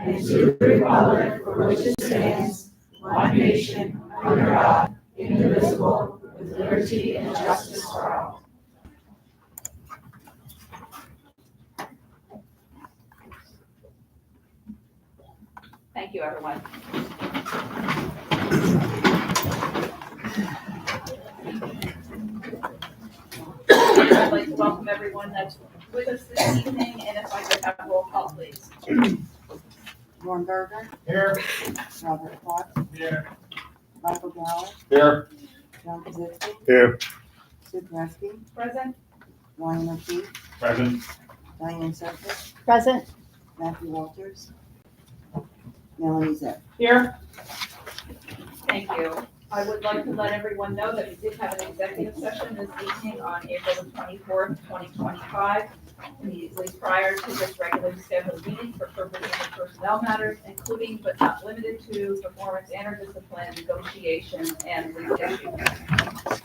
and to the republic for which it stands, one nation, under God, indivisible, with liberty and justice for all. Thank you, everyone. I'd like to welcome everyone that's with us this evening, and if I could have a roll call, please. Norm Berger, Here. Robert Clark, Here. Michael Gower, Here. John Kaczynski, Here. Sue Pransky, Present. Ryan O'Keefe, Present. Diane Sarkis, Present. Matthew Walters, Melanie Zep. Here. Thank you. I would like to let everyone know that we did have an executive session this evening on April the 24th, 2025, immediately prior to this regularly scheduled meeting for purposes of personnel matters, including but not limited to performance and or discipline, negotiation, and legal issues.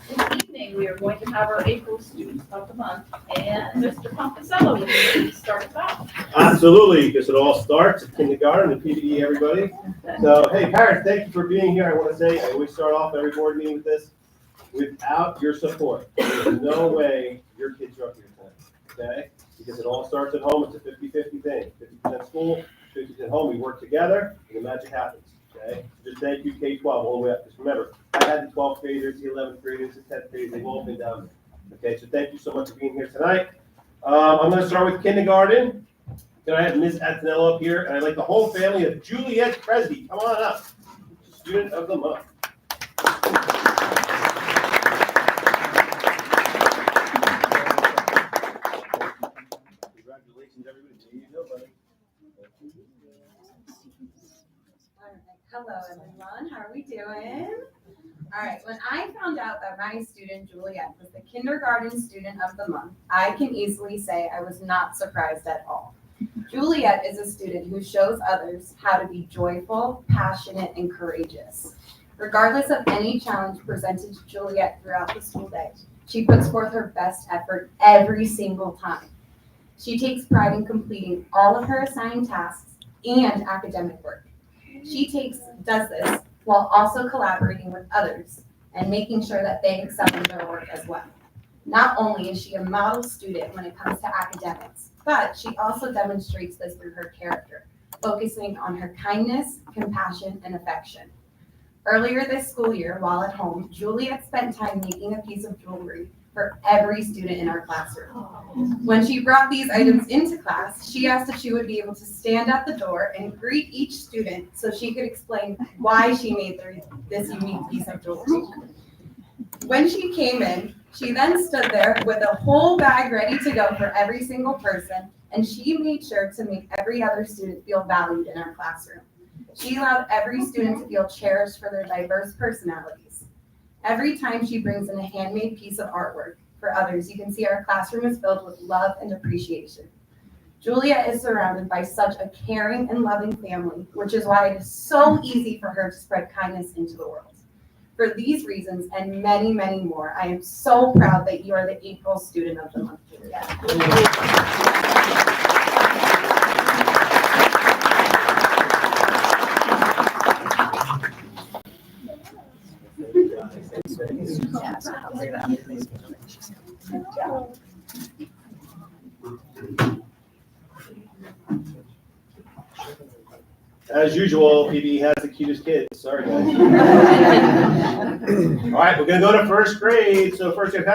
This evening, we are going to have our April Students of the Month, and Mr. Pomposello will please start us off. Absolutely, because it all starts at kindergarten and PDE, everybody. So, hey, parents, thank you for being here. I want to say, I always start off every board meeting with this. Without your support, there's no way your kids are up here tonight, okay? Because it all starts at home. It's a 50-50 thing. 50% school, 50% home. We work together, and the magic happens, okay? Just thank you, K-12, all the way up. Just remember, I had the 12th graders, the 11th graders, the 10th graders. They've all been down there, okay? So thank you so much for being here tonight. I'm going to start with kindergarten. Then I have Ms. Antonello up here, and I'd like the whole family of Juliet Presby. Come on up. Student of the Month. Congratulations, everybody. There you go, buddy. All right. Hello, everyone. How are we doing? All right. When I found out that my student, Juliet, was the kindergarten student of the month, I can easily say I was not surprised at all. Juliet is a student who shows others how to be joyful, passionate, and courageous. Regardless of any challenge presented to Juliet throughout the school day, she puts forth her best effort every single time. She takes pride in completing all of her assigned tasks and academic work. She does this while also collaborating with others and making sure that they excel in their work as well. Not only is she a model student when it comes to academics, but she also demonstrates this through her character, focusing on her kindness, compassion, and affection. Earlier this school year, while at home, Juliet spent time making a piece of jewelry for every student in our classroom. When she brought these items into class, she asked if she would be able to stand at the door and greet each student so she could explain why she made this unique piece of jewelry. When she came in, she then stood there with a whole bag ready to go for every single person, and she made sure to make every other student feel valued in our classroom. She allowed every student to feel cherished for their diverse personalities. Every time she brings in a handmade piece of artwork for others, you can see our classroom is filled with love and appreciation. Julia is surrounded by such a caring and loving family, which is why it is so easy for her to spread kindness into the world. For these reasons and many, many more, I am so proud that you are the April Student of the Month, Julia. As usual, PB has the cutest kids. Sorry, guys. All right, we're going to go to first grade. So first grade,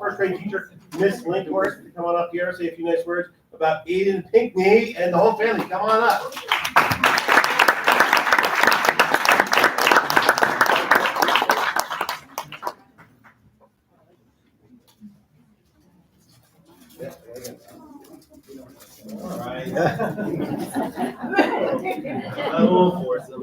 first grade teacher, Miss Linkworth, come on up here, say a few nice words about Aiden Pinkney and the whole family. Come on up. All right. I won't force it.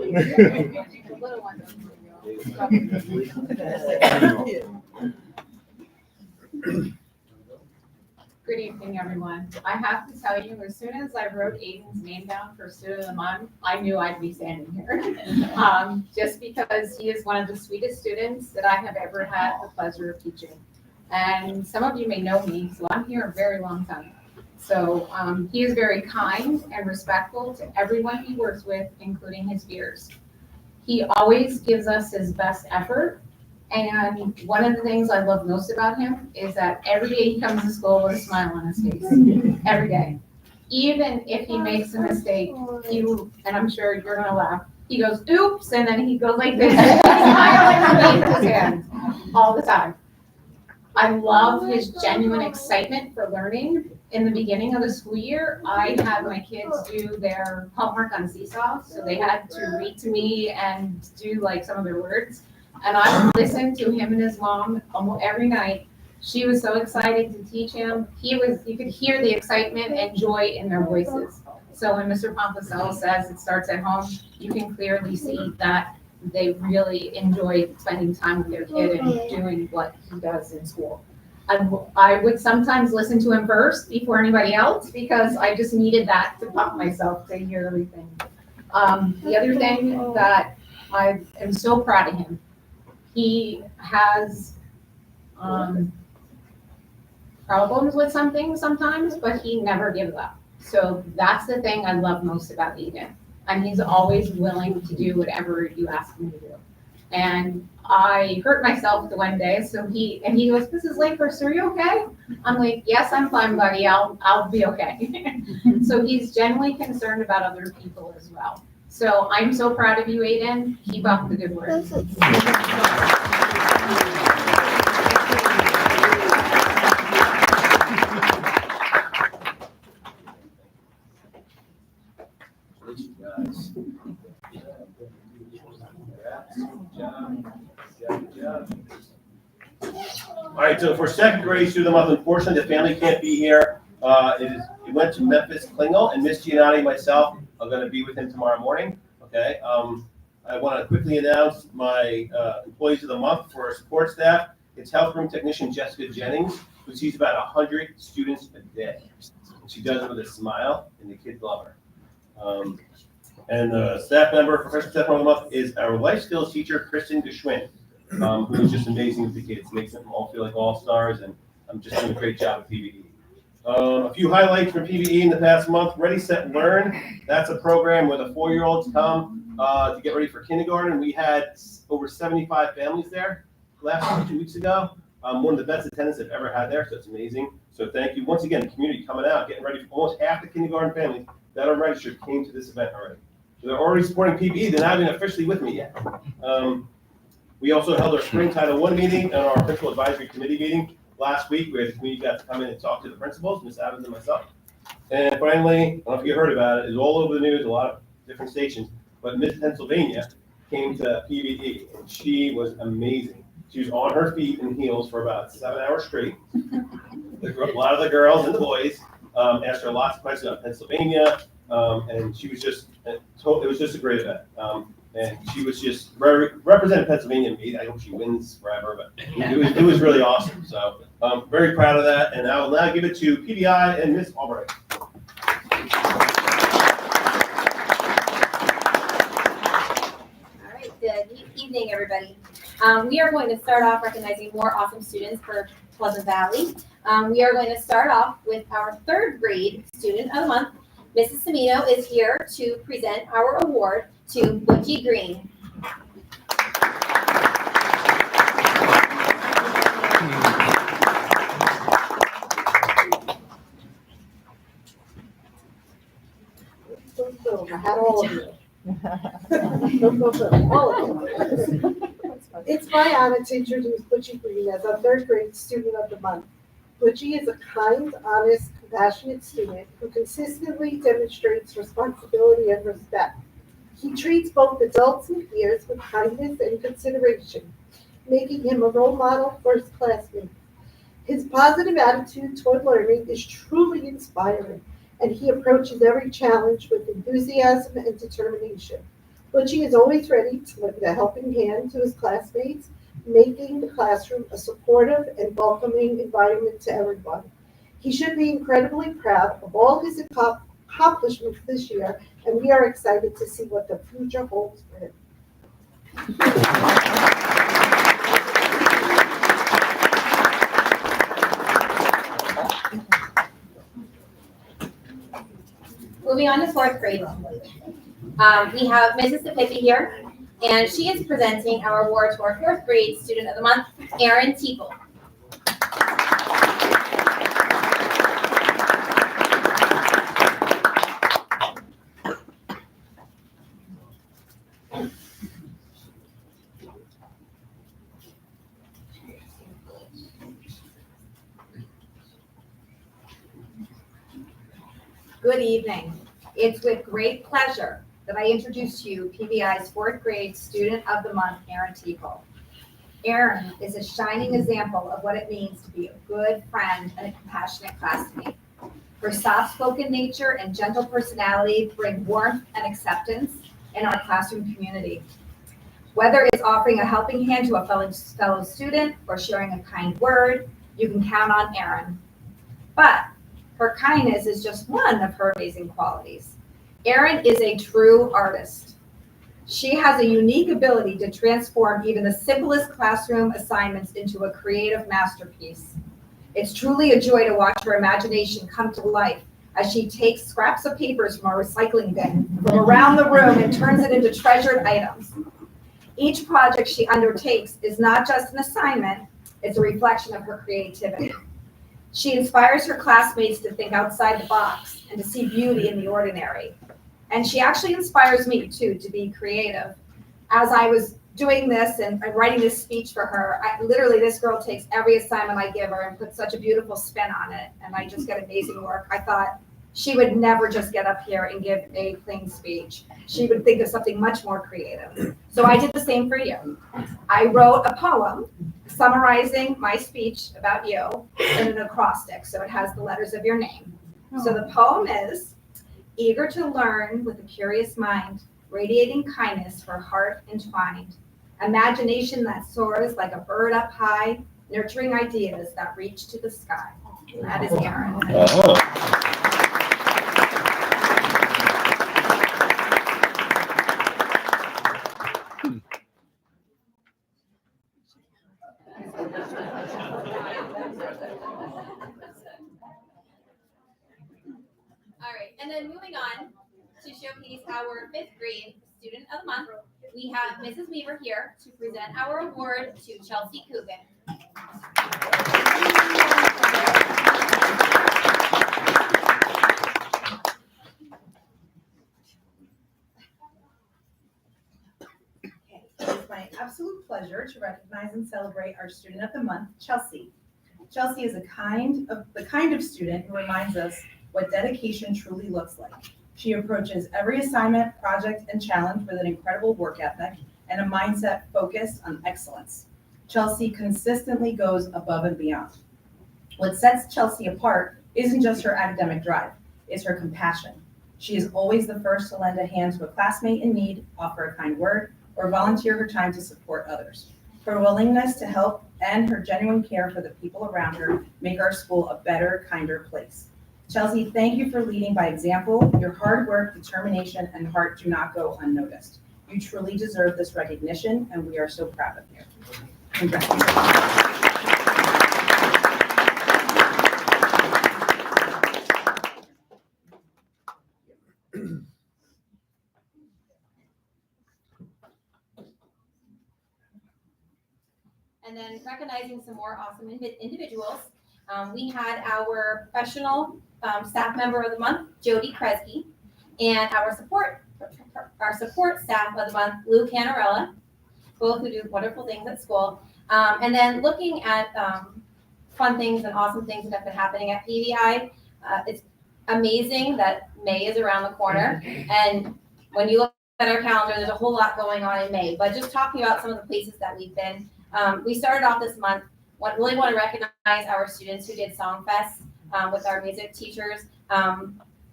Good evening, everyone. I have to tell you, as soon as I wrote Aiden's name down for Student of the Month, I knew I'd be standing here. Just because he is one of the sweetest students that I have ever had the pleasure of teaching. And some of you may know me, so I'm here a very long time. So he is very kind and respectful to everyone he works with, including his peers. He always gives us his best effort. And one of the things I love most about him is that every day he comes to school with a smile on his face, every day. Even if he makes a mistake, and I'm sure you're gonna laugh, he goes, oops, and then he goes like this, smiling and waves his hand all the time. I love his genuine excitement for learning. In the beginning of the school year, I had my kids do their homework on Seesaw, so they had to read to me and do like some of their words. And I would listen to him and his mom almost every night. She was so excited to teach him. You could hear the excitement and joy in their voices. So when Mr. Pompacell says it starts at home, you can clearly see that they really enjoy spending time with their kid and doing what he does in school. I would sometimes listen to him first before anybody else because I just needed that to pump myself to hear everything. The other thing that I am so proud of him, he has problems with some things sometimes, but he never gives up. So that's the thing I love most about Eden. And he's always willing to do whatever you ask him to do. And I hurt myself the one day, so he goes, Mrs. Lakehurst, are you okay? I'm like, yes, I'm fine, buddy, I'll be okay. So he's genuinely concerned about other people as well. So I'm so proud of you, Aiden. Keep up the good work. All right, so for second grade student of the month, unfortunately, the family can't be here. It went to Memphis Klingel, and Miss Giannotti and myself are going to be with him tomorrow morning. Okay. I want to quickly announce my employees of the month for our support staff. It's health room technician Jessica Jennings, who sees about 100 students a day. And she does it with a smile, and the kids love her. And the staff member, professional staff member of the month, is our life skills teacher, Kristen Geschwin, who is just amazing with the kids, makes them all feel like all-stars, and I'm just doing a great job at PVE. A few highlights from PVE in the past month. Ready, Set, Learn. That's a program where the 4-year-olds come to get ready for kindergarten. We had over 75 families there last 2 weeks ago. One of the best attendance I've ever had there, so it's amazing. So thank you. Once again, the community coming out, getting ready. Almost half the kindergarten families that are registered came to this event already. So they're already supporting PVE. They're not even officially with me yet. We also held our spring Title I meeting and our principal advisory committee meeting last week. We had the community got to come in and talk to the principals, Ms. Adams and myself. And finally, I don't know if you heard about it, it's all over the news, a lot of different stations, but Miss Pennsylvania came to PVE, and she was amazing. She was on her feet in heels for about 7 hours straight. A lot of the girls and the boys asked her lots of questions about Pennsylvania, and she was just, it was just a great event. And she was just representing Pennsylvania. I hope she wins forever, but it was really awesome. So I'm very proud of that. And I will now give it to PBI and Miss Albright. All right, good evening, everybody. We are going to start off recognizing more awesome students for Pleasant Valley. We are going to start off with our 3rd grade student of the month. Mrs. Semino is here to present our award to Butchie Green. I had all of you. All of you. It's my honor to introduce Butchie Green as our 3rd grade student of the month. Butchie is a kind, honest, compassionate student who consistently demonstrates responsibility and respect. He treats both adults and peers with kindness and consideration, making him a role model for his classmates. His positive attitude toward learning is truly inspiring, and he approaches every challenge with enthusiasm and determination. Butchie is always ready to lend a helping hand to his classmates, making the classroom a supportive and welcoming environment to everyone. He should be incredibly proud of all his accomplishments this year, and we are excited to see what the future holds for him. moving on to fourth grade. We have Mrs. Sapippi here, and she is presenting our award to our fourth grade student of the month, Erin Teeple. Good evening. It's with great pleasure that I introduce to you PBI's fourth grade Student of the Month, Erin Teeple. Erin is a shining example of what it means to be a good friend and a compassionate classmate. Her soft-spoken nature and gentle personality bring warmth and acceptance in our classroom community. Whether it's offering a helping hand to a fellow student or sharing a kind word, you can count on Erin. But her kindness is just one of her amazing qualities. Erin is a true artist. She has a unique ability to transform even the simplest classroom assignments into a creative masterpiece. It's truly a joy to watch her imagination come to life as she takes scraps of papers from a recycling bin from around the room and turns it into treasured items. Each project she undertakes is not just an assignment, it's a reflection of her creativity. She inspires her classmates to think outside the box and to see beauty in the ordinary. And she actually inspires me too to be creative. As I was doing this and writing this speech for her, literally this girl takes every assignment I give her and puts such a beautiful spin on it, and I just get amazing work. I thought she would never just get up here and give a plain speech. She would think of something much more creative. So I did the same for you. I wrote a poem summarizing my speech about you in an acrostic, so it has the letters of your name. So the poem is, eager to learn with a curious mind, radiating kindness for heart entwined, imagination that soars like a bird up high, nurturing ideas that reach to the sky. That is Erin. All right, and then moving on to showcase our fifth grade Student of the Month, we have Mrs. Weaver here to present our award to Chelsea Coogan. It is my absolute pleasure to recognize and celebrate our Student of the Month, Chelsea. Chelsea is the kind of student who reminds us what dedication truly looks like. She approaches every assignment, project, and challenge with an incredible work ethic and a mindset focused on excellence. Chelsea consistently goes above and beyond. What sets Chelsea apart isn't just her academic drive, it's her compassion. She is always the first to lend a hand to a classmate in need, offer a kind word, or volunteer her time to support others. Her willingness to help and her genuine care for the people around her make our school a better, kinder place. Chelsea, thank you for leading by example. Your hard work, determination, and heart do not go unnoticed. You truly deserve this recognition, and we are so proud of you. Congratulations. And then recognizing some more awesome individuals, we had our professional staff member of the month, Jody Kresge, and our support staff of the month, Lou Canarella, both who do wonderful things at school. And then looking at fun things and awesome things that have been happening at PBI, it's amazing that May is around the corner. And when you look at our calendar, there's a whole lot going on in May. But just talking about some of the places that we've been, we started off this month. Really want to recognize our students who did Songfest with our music teachers.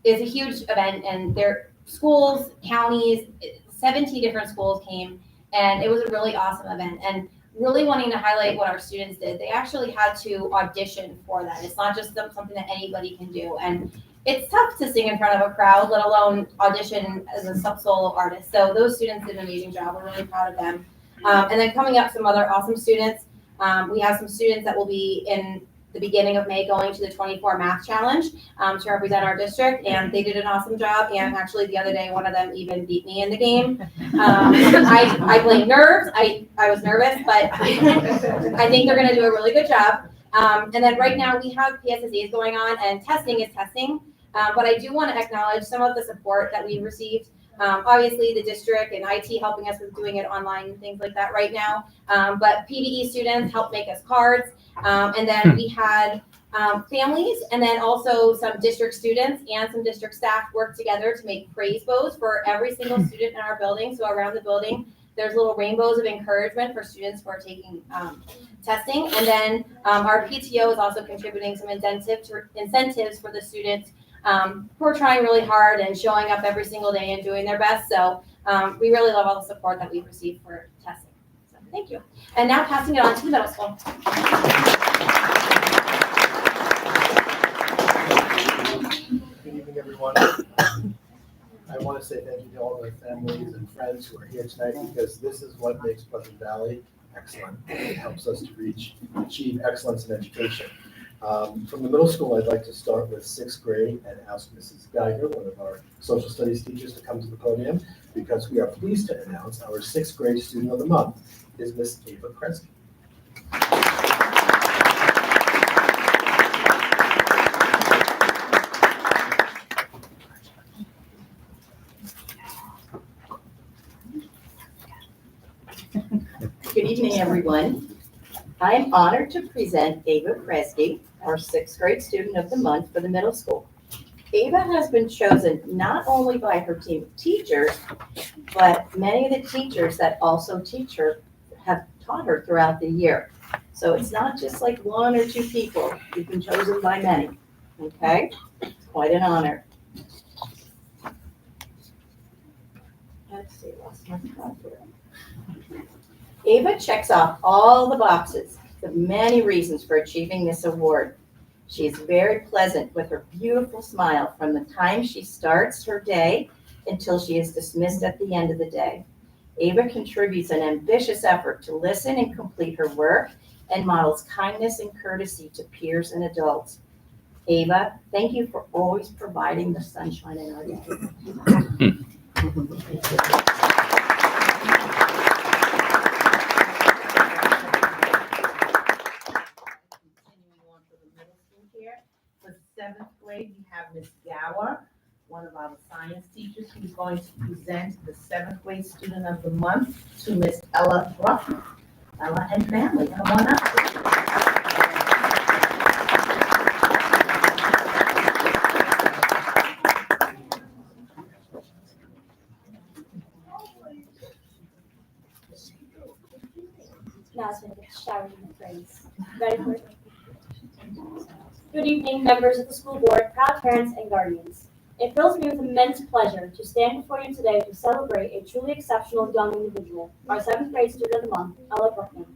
It's a huge event, and their schools, counties, 17 different schools came, and it was a really awesome event. And really wanting to highlight what our students did. They actually had to audition for that. It's not just something that anybody can do. And it's tough to sing in front of a crowd, let alone audition as a solo artist. So those students did an amazing job. We're really proud of them. And then coming up, some other awesome students. We have some students that will be in the beginning of May going to the 24 math challenge to represent our district, and they did an awesome job. And actually, the other day, one of them even beat me in the game. I blame nerves. I was nervous, but I think they're going to do a really good job. And then right now we have PSSAs going on, and testing is testing. But I do want to acknowledge some of the support that we've received. Obviously, the district and IT helping us with doing it online and things like that right now. But PBE students helped make us cards. And then we had families, and then also some district students and some district staff work together to make praise bows for every single student in our building. So around the building, there's little rainbows of encouragement for students who are taking testing. And then our PTO is also contributing some incentives for the students who are trying really hard and showing up every single day and doing their best. So we really love all the support that we've received for testing. So thank you. And now passing it on to the middle school. Good evening, everyone. I want to say thank you to all my families and friends who are here tonight, because this is what makes Pleasant Valley excellent. It helps us to achieve excellence in education. From the middle school, I'd like to start with 6th grade and ask Mrs. Geiger, one of our social studies teachers, to come to the podium, because we are pleased to announce our 6th grade student of the month is Miss Ava Kresge. Good evening, everyone. I am honored to present Ava Kresge, our 6th grade student of the month for the middle school. Ava has been chosen not only by her team of teachers, but many of the teachers that also teach her have taught her throughout the year. So it's not just like 1 or 2 people. You've been chosen by many, okay? It's quite an honor. Let's see, lost my spot here. Ava checks off all the boxes, the many reasons for achieving this award. She is very pleasant with her beautiful smile from the time she starts her day until she is dismissed at the end of the day. Ava contributes an ambitious effort to listen and complete her work and models kindness and courtesy to peers and adults. Ava, thank you for always providing the sunshine in our day. For 7th grade, we have Ms. Gower, one of our science teachers, who's going to present the 7th grade student of the month to Ms. Ella Ruffin. Ella and family, come on up. Now it's going to get showered in the praise. Ready for it? Good evening, members of the school board, proud parents, and guardians. It fills me with immense pleasure to stand before you today to celebrate a truly exceptional young individual, our 7th grade student of the month, Ella Brookman.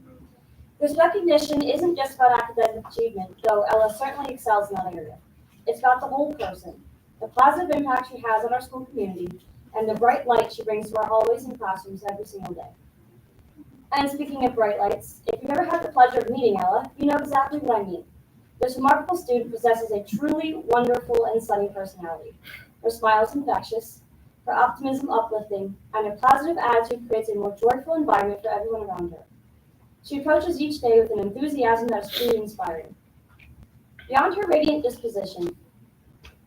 This recognition isn't just about academic achievement, though Ella certainly excels in that area. It's about the whole person, the positive impact she has on our school community, and the bright light she brings to our hallways and classrooms every single day. And speaking of bright lights, if you've ever had the pleasure of meeting Ella, you know exactly what I mean. This remarkable student possesses a truly wonderful and sunny personality. Her smile is infectious, her optimism uplifting, and her positive attitude creates a more joyful environment for everyone around her. She approaches each day with an enthusiasm that is truly inspiring. Beyond her radiant disposition,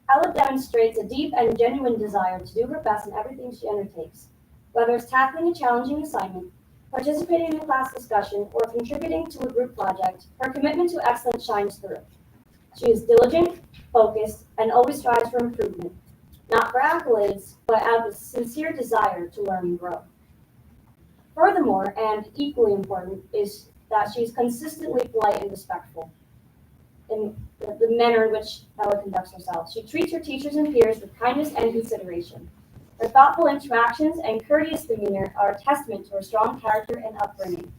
Ella demonstrates a deep and genuine desire to do her best in everything she undertakes, whether it's tackling a challenging assignment, participating in a class discussion, or contributing to a group project. Her commitment to excellence shines through. She is diligent, focused, and always strives for improvement, not for accolades, but out of a sincere desire to learn and grow. Furthermore, and equally important, is that she is consistently polite and respectful in the manner in which Ella conducts herself. She treats her teachers and peers with kindness and consideration. Her thoughtful interactions and courteous demeanor are a testament to her strong character and upbringing.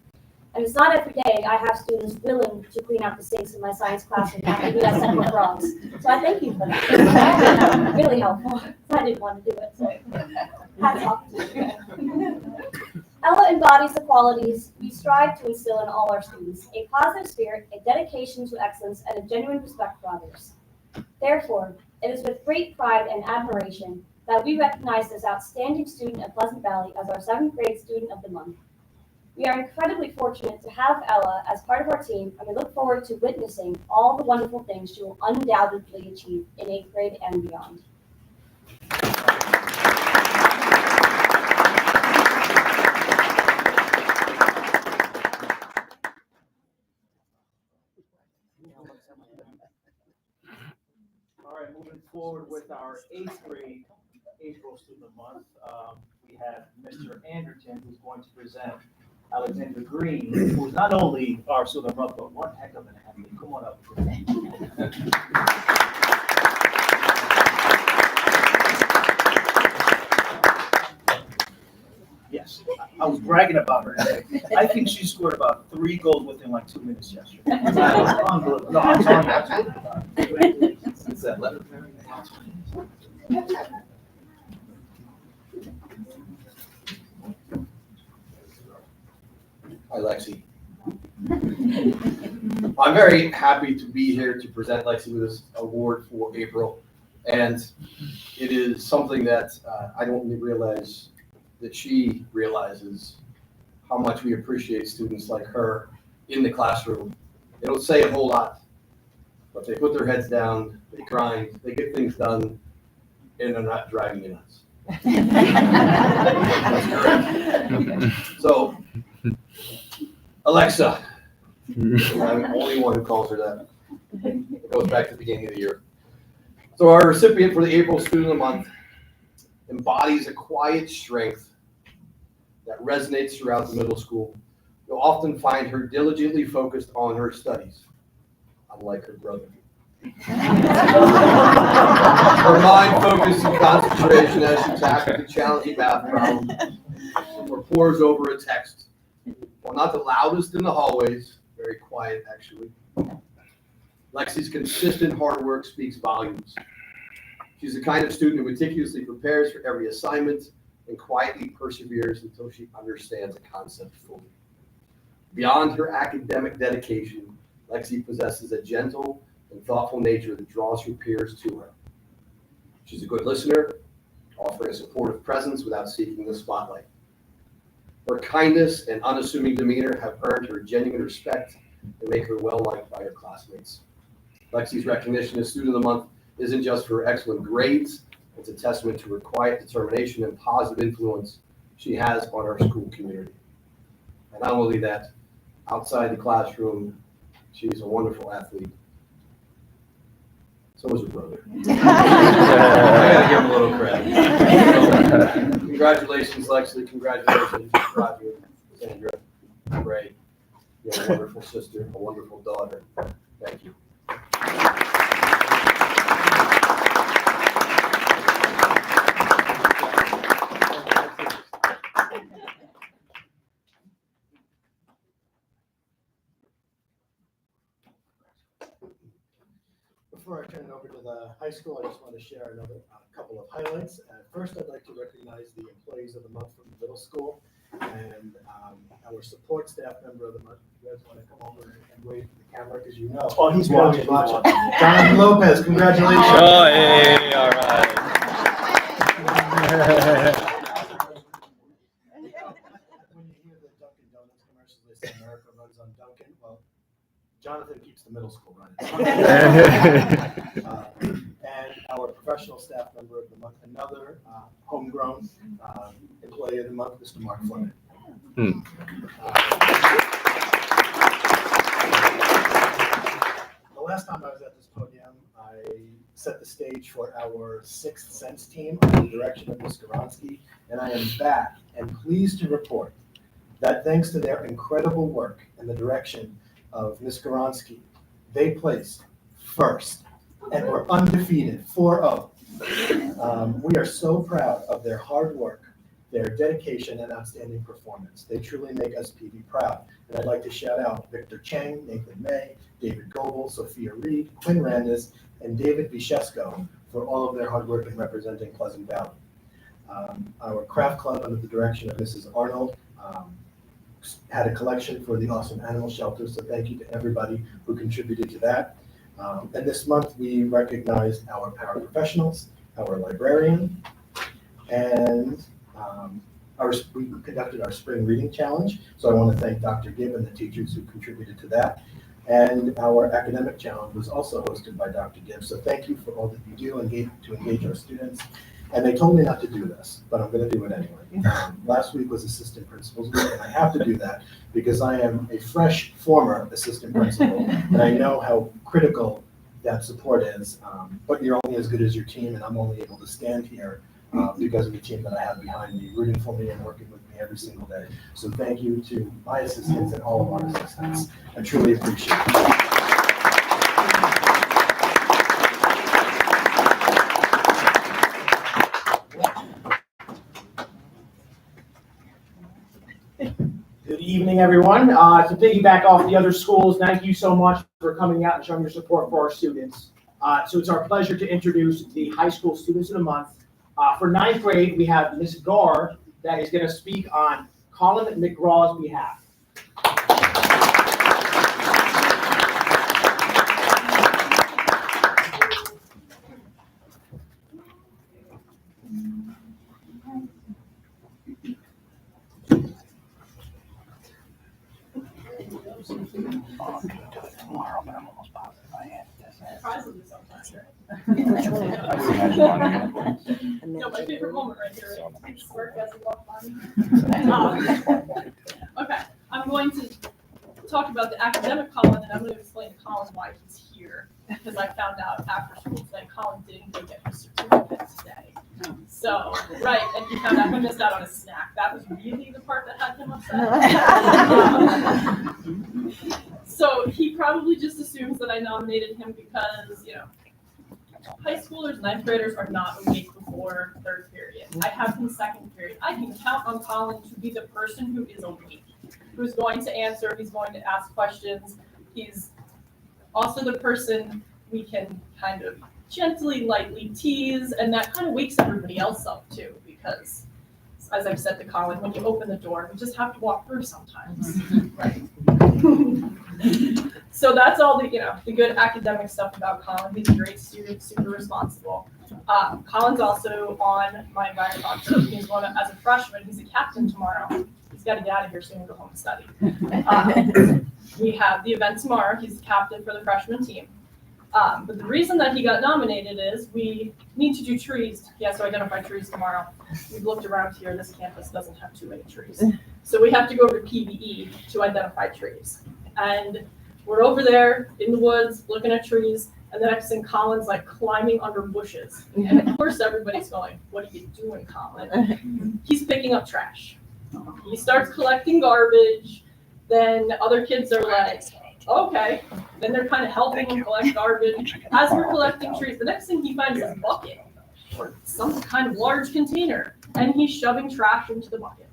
And it's not every day I have students willing to clean out the sinks in my science classroom after we got sent with frogs. So I thank you for that. Really helpful. I didn't want to do it, so hats off. Ella embodies the qualities we strive to instill in all our students: a positive spirit, a dedication to excellence, and a genuine respect for others. Therefore, it is with great pride and admiration that we recognize this outstanding student of Pleasant Valley as our 7th grade Student of the Month. We are incredibly fortunate to have Ella as part of our team, and we look forward to witnessing all the wonderful things she will undoubtedly achieve in 8th grade and beyond. All right, moving forward with our 8th grade April Student of the Month, we have Mr. Anderton, who's going to present Alexandra Green, who is not only our Student of the Month, but one heck of an athlete. Come on up. Yes, I was bragging about her. I think she scored about 3 goals within like 2 minutes yesterday. Unbelievable. No, I'm telling you, that's it's that letter. Hi, Lexi. I'm very happy to be here to present Lexi with this award for April. And it is something that I don't realize that she realizes how much we appreciate students like her in the classroom. They don't say a whole lot, but they put their heads down, they grind, they get things done, and they're not driving you nuts. That's correct. So, Alexa, I'm the only one who calls her that. It goes back to the beginning of the year. So our recipient for the April Student of the Month embodies a quiet strength that resonates throughout the middle school. You'll often find her diligently focused on her studies, unlike her brother. Her mind focused and concentration as she tackles a challenging math problem or pores over a text. While not the loudest in the hallways, very quiet actually, Lexi's consistent hard work speaks volumes. She's the kind of student who meticulously prepares for every assignment and quietly perseveres until she understands a concept fully. Beyond her academic dedication, Lexi possesses a gentle and thoughtful nature that draws her peers to her. She's a good listener, offering a supportive presence without seeking the spotlight. Her kindness and unassuming demeanor have earned her genuine respect and make her well liked by her classmates. Lexi's recognition as Student of the Month isn't just for her excellent grades, it's a testament to her quiet determination and positive influence she has on our school community. And not only that, outside the classroom, she's a wonderful athlete. So is her brother. I gotta give him a little credit. So, congratulations, Lexi. Congratulations, Roger, Sandra, Ray. You have a wonderful sister, a wonderful daughter. Thank you. Before I turn it over to the high school, I just want to share another couple of highlights. First, I'd like to recognize the Employees of the Month from the middle school and our support staff member of the month. You guys want to come over and wave to the camera because you know. Oh, he's watching. Jonathan Lopez, congratulations. Oh, hey, all right. When you hear the Dunkin' Donuts commercials, they say America runs on Dunkin'. Well, Jonathan keeps the middle school running. And our professional staff member of the month, another homegrown employee of the month, Mr. Mark Fleming. The last time I was at this podium, I set the stage for our Sixth Sense team under the direction of Ms. Goronsky, and I am back and pleased to report that thanks to their incredible work and the direction of Ms. Goronsky, they placed first and were undefeated, 4-0. We are so proud of their hard work, their dedication, and outstanding performance. They truly make us PV proud. And I'd like to shout out Victor Cheng, Nathan May, David Goebel, Sophia Reed, Quinn Randis, and David Bichesko for all of their hard work in representing Pleasant Valley. Our craft club under the direction of Mrs. Arnold had a collection for the Awesome Animal Shelter, so thank you to everybody who contributed to that. And this month, we recognized our paraprofessionals, our librarian, and we conducted our spring reading challenge. So I want to thank Dr. Gibb and the teachers who contributed to that. And our academic challenge was also hosted by Dr. Gibb. So thank you for all that you do to engage our students. And they told me not to do this, but I'm going to do it anyway. Last week was assistant principal's week, and I have to do that because I am a fresh former assistant principal, and I know how critical that support is. But you're only as good as your team, and I'm only able to stand here because of the team that I have behind me, rooting for me and working with me every single day. So thank you to my assistants and all of our assistants. I truly appreciate it. Good evening, everyone. To piggyback off the other schools, thank you so much for coming out and showing your support for our students. So it's our pleasure to introduce the high school students of the month. For ninth grade, we have Ms. Gar that is going to speak on Colin McGraw's behalf. No, my favorite moment right here. I swear guys are all fun. Okay, I'm going to talk about the academic Colin, and I'm going to explain to Colin why he's here. Because I found out after school today, Colin didn't go get his certificate today. So, right, and he found out he missed out on a snack. That was really the part that had him upset. So he probably just assumes that I nominated him because, high schoolers, ninth graders are not awake before third period. I have him second period. I can count on Colin to be the person who is awake, who's going to answer, he's going to ask questions. He's also the person we can kind of gently, lightly tease, and that kind of wakes everybody else up too, because as I've said to Colin, when you open the door, we just have to walk through sometimes, right? So that's all the good academic stuff about Colin. He's a great student, super responsible. Colin's also on my environment team. He's as a freshman, he's a captain tomorrow. He's got to get out of here soon and go home and study. We have the event tomorrow. He's the captain for the freshman team. But the reason that he got nominated is we need to do trees. He has to identify trees tomorrow. We've looked around here. This campus doesn't have too many trees. So we have to go over to PVE to identify trees. And we're over there in the woods looking at trees. And the next thing, Colin's like climbing under bushes. And of course, everybody's going, "What are you doing, Colin?" He's picking up trash. He starts collecting garbage. Then other kids are like, "Okay." Then they're kind of helping him collect garbage. As we're collecting trees, the next thing he finds is a bucket or some kind of large container, and he's shoving trash into the bucket.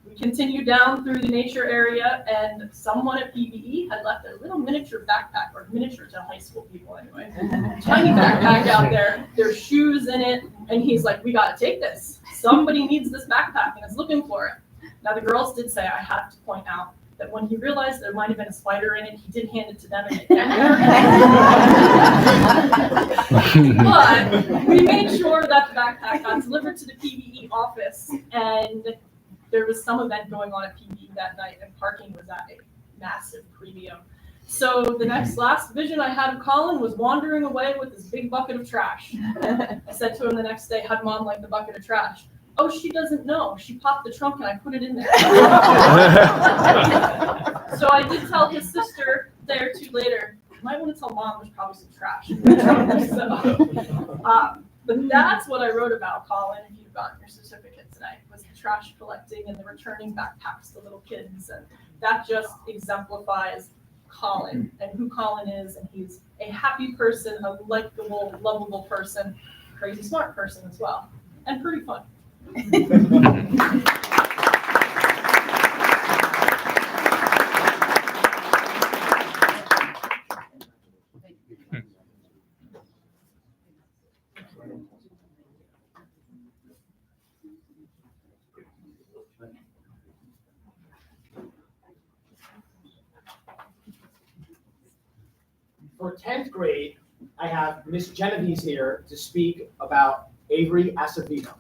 We continue down through the nature area, and someone at PVE had left a little miniature backpack, or miniature to high school people anyway, tiny backpack out there. There's shoes in it, and he's like, "We gotta take this. Somebody needs this backpack," and is looking for it. Now the girls did say, I have to point out, that when he realized there might have been a spider in it, he did hand it to them and But we made sure that the backpack got delivered to the PVE office, and there was some event going on at PVE that night, and parking was at a massive premium. So the last vision I had of Colin was wandering away with this big bucket of trash. I said to him the next day, "How'd Mom like the bucket of trash?" "Oh, she doesn't know. She popped the trunk and I put it in there." So I did tell his sister a day or two later, "You might want to tell Mom there's probably some trash in the trunk." But that's what I wrote about Colin, if you've gotten your certificate tonight, was the trash collecting and the returning backpacks to little kids. And that just exemplifies Colin and who Colin is. And he's a happy person, a likable, lovable person, crazy smart person as well, and pretty fun. for 10th grade, I have Miss Genovese here to speak about Avery Acevedo.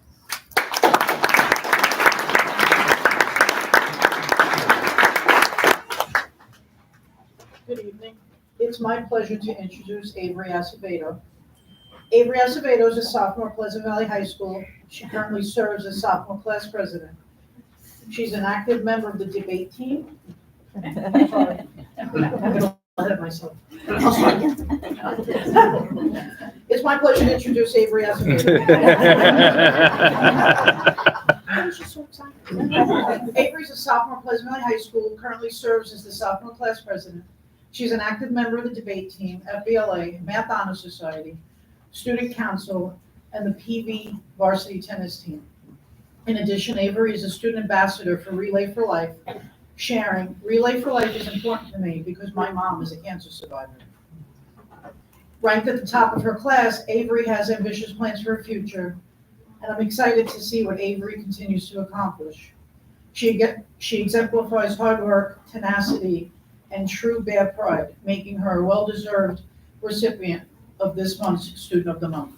Good evening. It's my pleasure to introduce Avery Acevedo. Avery Acevedo is a sophomore at Pleasant Valley High School. She currently serves as sophomore class president. She's an active member of the debate team. Sorry. I'm gonna let it myself. I'll start again. It's my pleasure to introduce Avery Acevedo. She's so excited. Avery's a sophomore at Pleasant Valley High School, currently serves as the sophomore class president. She's an active member of the debate team, FBLA, Math Honor Society, Student Council, and the PV varsity tennis team. In addition, Avery is a student ambassador for Relay for Life, sharing, Relay for Life is important to me because my mom is a cancer survivor. Ranked at the top of her class, Avery has ambitious plans for her future, and I'm excited to see what Avery continues to accomplish. She exemplifies hard work, tenacity, and true bear pride, making her a well-deserved recipient of this month's Student of the Month.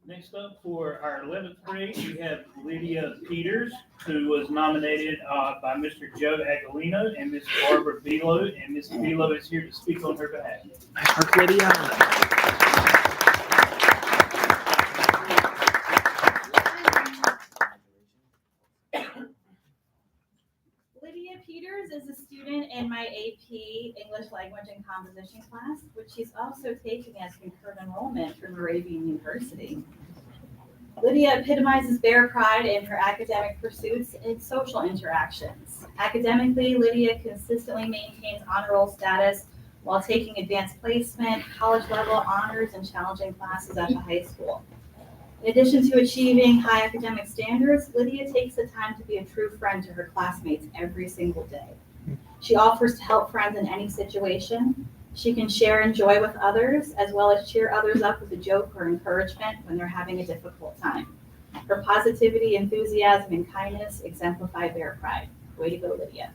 Next up for our 11th grade, we have Lydia Peters, who was nominated by Mr. Joe Aguilino and Miss Barbara Belo, and Miss Belo is here to speak on her behalf. Lydia. Lydia Peters is a student in my AP English Language and Composition class, which she's also taking as concurrent enrollment for Moravian University. Lydia epitomizes bear pride in her academic pursuits and social interactions. Academically, Lydia consistently maintains honor roll status while taking advanced placement, college level honors, and challenging classes at the high school. In addition to achieving high academic standards, Lydia takes the time to be a true friend to her classmates every single day. She offers to help friends in any situation. She can share and joy with others, as well as cheer others up with a joke or encouragement when they're having a difficult time. Her positivity, enthusiasm, and kindness exemplify bear pride. Way to go, Lydia.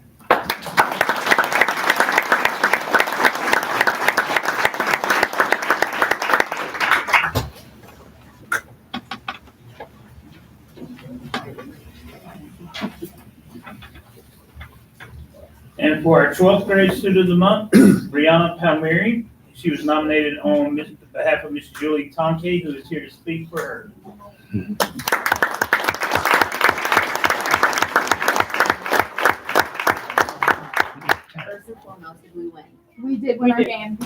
And for our 12th grade Student of the Month, Brianna Palmieri. She was nominated on behalf of Miss Julie Tonke, who is here to speak for her. First and foremost, did we win? We did win our game.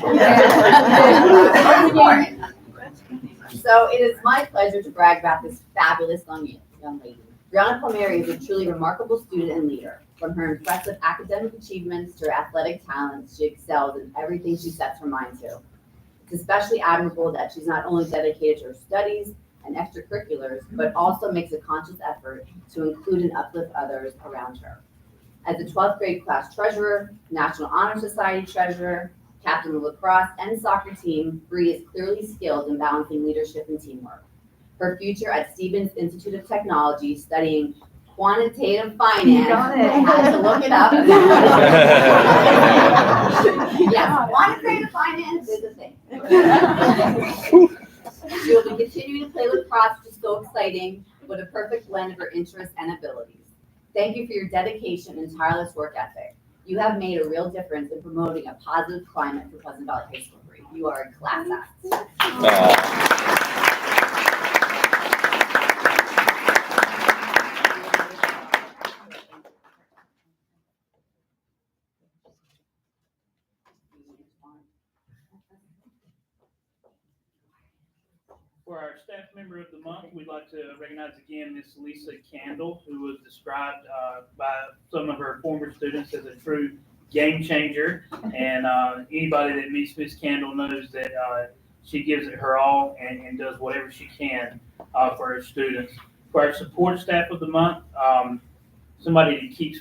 So it is my pleasure to brag about this fabulous young lady. Brianna Palmieri is a truly remarkable student and leader. From her impressive academic achievements to her athletic talents, she excels in everything she sets her mind to. It's especially admirable that she's not only dedicated to her studies and extracurriculars, but also makes a conscious effort to include and uplift others around her. As a 12th grade class treasurer, National Honor Society treasurer, captain of the lacrosse and soccer team, Bree is clearly skilled in balancing leadership and teamwork. Her future at Stevens Institute of Technology, studying quantitative finance. I had to look it up. Yes, quantitative finance is a thing. She will be continuing to play lacrosse, which is so exciting, with a perfect blend of her interests and abilities. Thank you for your dedication and tireless work ethic. You have made a real difference in promoting a positive climate for Pleasant Valley High School. You are a class act. For our staff member of the month, we'd like to recognize again Miss Lisa Candle, who was described by some of her former students as a true game changer. And anybody that meets Miss Candle knows that she gives it her all and does whatever she can for her students. For our support staff of the month, somebody that keeps